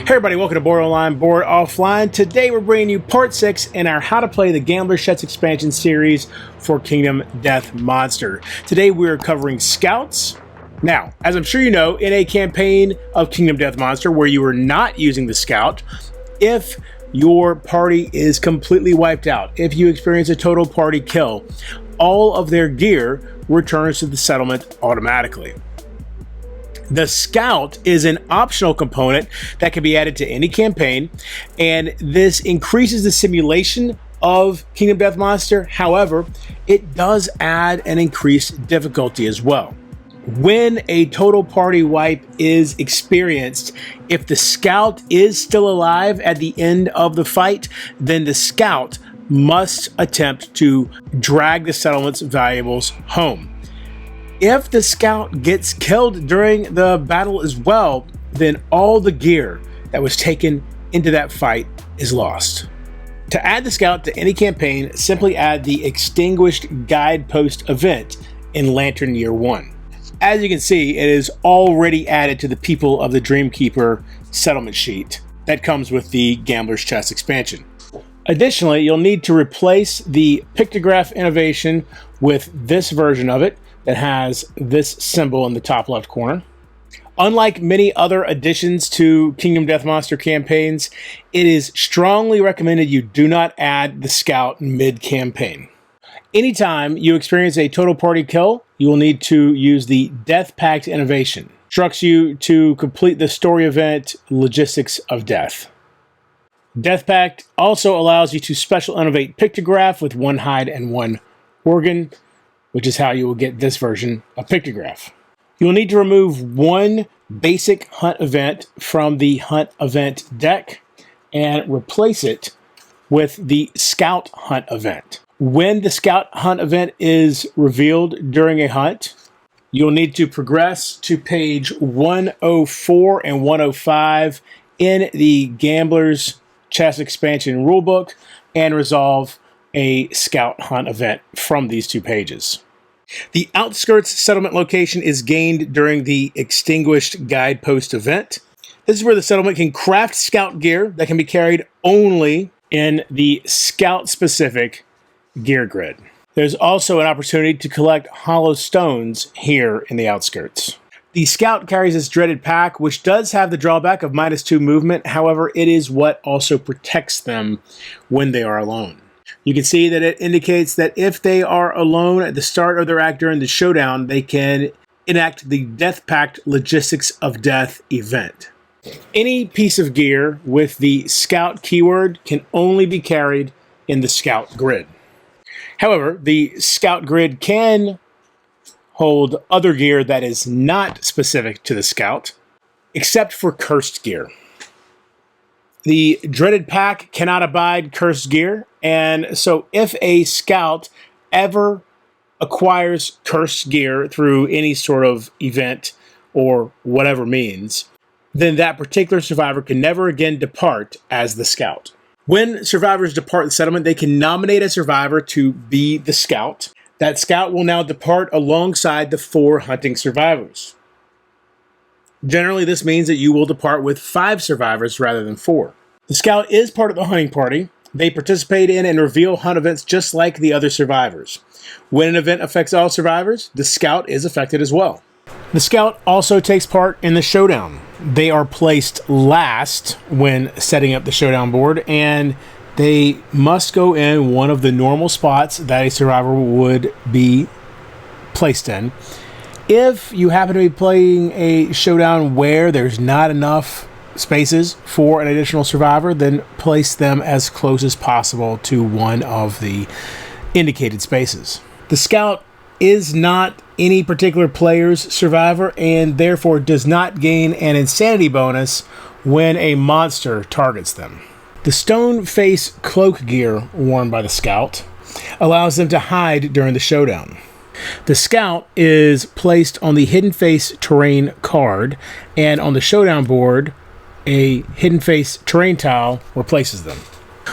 Hey everybody, welcome to Board Online, Board Offline. Today we're bringing you part 6 in our How to Play the Gambler's Chest expansion series for Kingdom Death Monster. Today we're covering Scouts. Now, as I'm sure you know, in a campaign of Kingdom Death Monster where you are not using the Scout, if your party is completely wiped out, if you experience a total party kill, all of their gear returns to the settlement automatically. The Scout is an optional component that can be added to any campaign, and this increases the simulation of Kingdom Death Monster. However, it does add an increased difficulty as well. When a total party wipe is experienced, if the Scout is still alive at the end of the fight, then the Scout must attempt to drag the settlement's valuables home. If the Scout gets killed during the battle as well, then all the gear that was taken into that fight is lost. To add the Scout to any campaign, simply add the Extinguished Guidepost event in Lantern Year 1. As you can see, it is already added to the People of the Dreamkeeper settlement sheet that comes with the Gambler's Chest expansion. Additionally, you'll need to replace the pictograph innovation with this version of it that has this symbol in the top left corner. Unlike many other additions to Kingdom Death Monster campaigns, it is strongly recommended you do not add the Scout mid-campaign. Anytime you experience a total party kill, you will need to use the Death Pact innovation. It instructs you to complete the story event Logistics of Death. Death Pact also allows you to special innovate pictograph with one hide and one organ, which is how you will get this version of pictograph. You will need to remove one basic hunt event from the hunt event deck and replace it with the Scout hunt event. When the Scout hunt event is revealed during a hunt, you'll need to progress to page 104 and 105 in the Gambler's Chest expansion rulebook and resolve a Scout hunt event from these two pages. The Outskirts settlement location is gained during the Extinguished Guidepost event. This is where the settlement can craft Scout gear that can be carried only in the Scout-specific gear grid. There's also an opportunity to collect hollow stones here in the Outskirts. The Scout carries this dreaded pack, which does have the drawback of -2 movement. However, it is what also protects them when they are alone. You can see that it indicates that if they are alone at the start of their act during the showdown, they can enact the Death Pact Logistics of Death event. Any piece of gear with the Scout keyword can only be carried in the Scout grid. However, the Scout grid can hold other gear that is not specific to the Scout, except for cursed gear. The dreaded pack cannot abide cursed gear, and so if a Scout ever acquires cursed gear through any sort of event or whatever means, then that particular survivor can never again depart as the Scout. When survivors depart the settlement, they can nominate a survivor to be the Scout. That Scout will now depart alongside the 4 hunting survivors. Generally, this means that you will depart with 5 survivors rather than 4. The Scout is part of the hunting party. They participate in and reveal hunt events just like the other survivors. When an event affects all survivors, the Scout is affected as well. The Scout also takes part in the Showdown. They are placed last when setting up the Showdown board, and they must go in one of the normal spots that a survivor would be placed in. If you happen to be playing a Showdown where there's not enough spaces for an additional survivor, then place them as close as possible to one of the indicated spaces. The Scout is not any particular player's survivor and therefore does not gain an insanity bonus when a monster targets them. The stone face cloak gear worn by the Scout allows them to hide during the Showdown. The Scout is placed on the Hidden Face terrain card, and on the Showdown board, a Hidden Face terrain tile replaces them.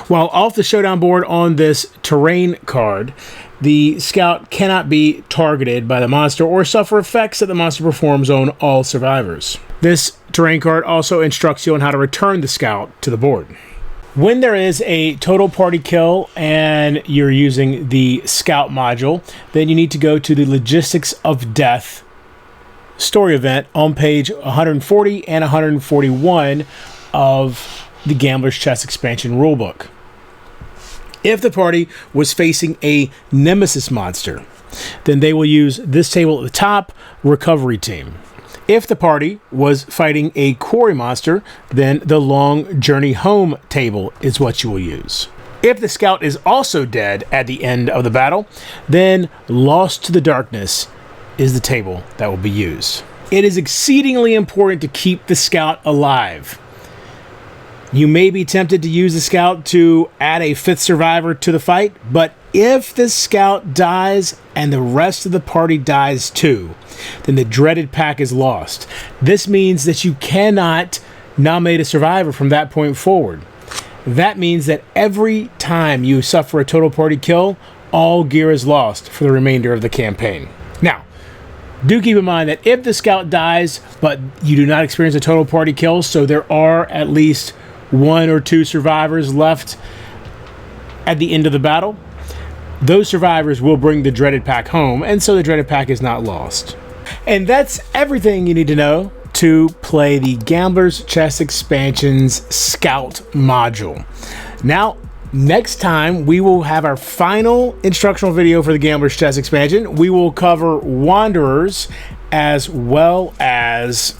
While off the Showdown board on this terrain card, the scout cannot be targeted by the monster or suffer effects that the monster performs on all survivors. This terrain card also instructs you on how to return the scout to the board. When there is a total party kill and you're using the scout module, then you need to go to the Logistics of Death story event on page 140 and 141 of the Gambler's Chess expansion rulebook. If the party was facing a Nemesis monster, then they will use this table at the top, Recovery Team. If the party was fighting a quarry monster, then the Long Journey Home table is what you will use. If the scout is also dead at the end of the battle, then Lost to the Darkness is the table that will be used. It is exceedingly important to keep the scout alive. You may be tempted to use the scout to add a 5th survivor to the fight, but if the scout dies and the rest of the party dies too, then the dreaded pack is lost. This means that you cannot nominate a survivor from that point forward. That means that every time you suffer a total party kill, all gear is lost for the remainder of the campaign. Now, do keep in mind that if the scout dies, but you do not experience a total party kill, so there are at least 1 or 2 survivors left at the end of the battle, those survivors will bring the dreaded pack home, and so the dreaded pack is not lost. And that's everything you need to know to play the Gambler's Chess Expansion's Scout module. Now, next time, we will have our final instructional video for the Gambler's Chess expansion. We will cover Wanderers as well as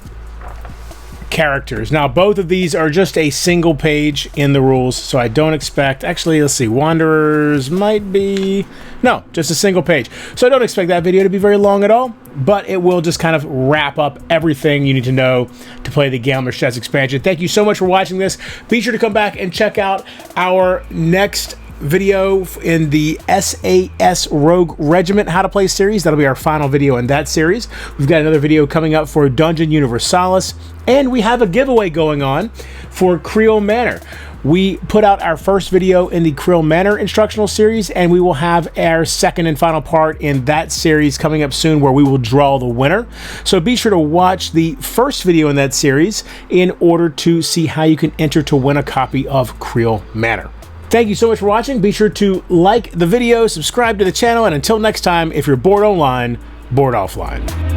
characters. Now, both of these are just a single page in the rules, so I don't expect... Actually, let's see. Wanderers might be... No, just a single page. So I don't expect that video to be very long at all, but it will just kind of wrap up everything you need to know to play the Gambler's Chess expansion. Thank you so much for watching this. Be sure to come back and check out our next video in the SAS Rogue Regiment How to Play series. That'll be our final video in that series. We've got another video coming up for Dungeon Universalis, and we have a giveaway going on for Creole Manor. We put out our first video in the Creole Manor instructional series, and we will have our second and final part in that series coming up soon, where we will draw the winner. So be sure to watch the first video in that series in order to see how you can enter to win a copy of Creole Manor. Thank you so much for watching. Be sure to like the video, subscribe to the channel, and until next time, if you're bored online, bored offline.